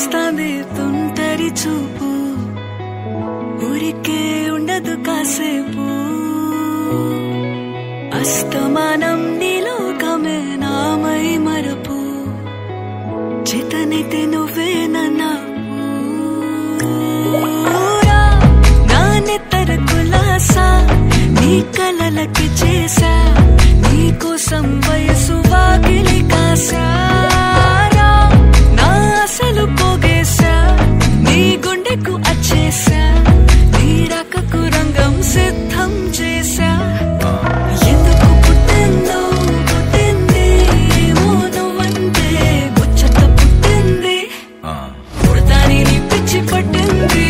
చుట్టేస్తాంది తుంటరి చూపు ఊరికే ఉండదు కాసేపు అస్తమానం నీలోకమే నామై మరపు చేతనైతే నువ్వే నా నెత్తర కులాసా నీ కలలకి చేసా నీ కోసం వయసు వాకిలి కాసా నా అసలు పోగేసా నీ గుండెకు అచ్చేసా నీ రకకు రంగం సిద్ధం చేసా ఎందుకు పుట్టిందో పుట్టింది ఏమో నువ్వంటే ముచ్చట పుట్టింది పుడతాని నీ పిచ్చి పట్టింది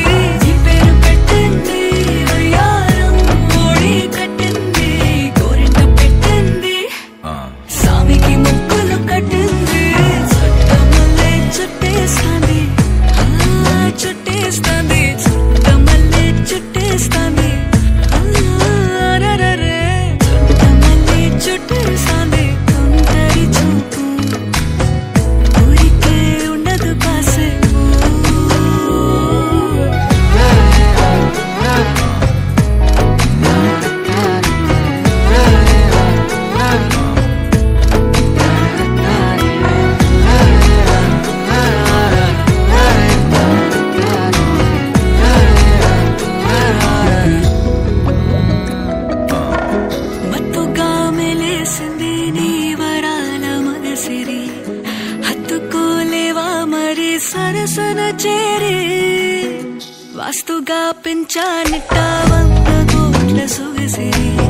సరసన చేరి వాస్తుగా పెంచానిట్ట 100 కోట్ల సొగసిరి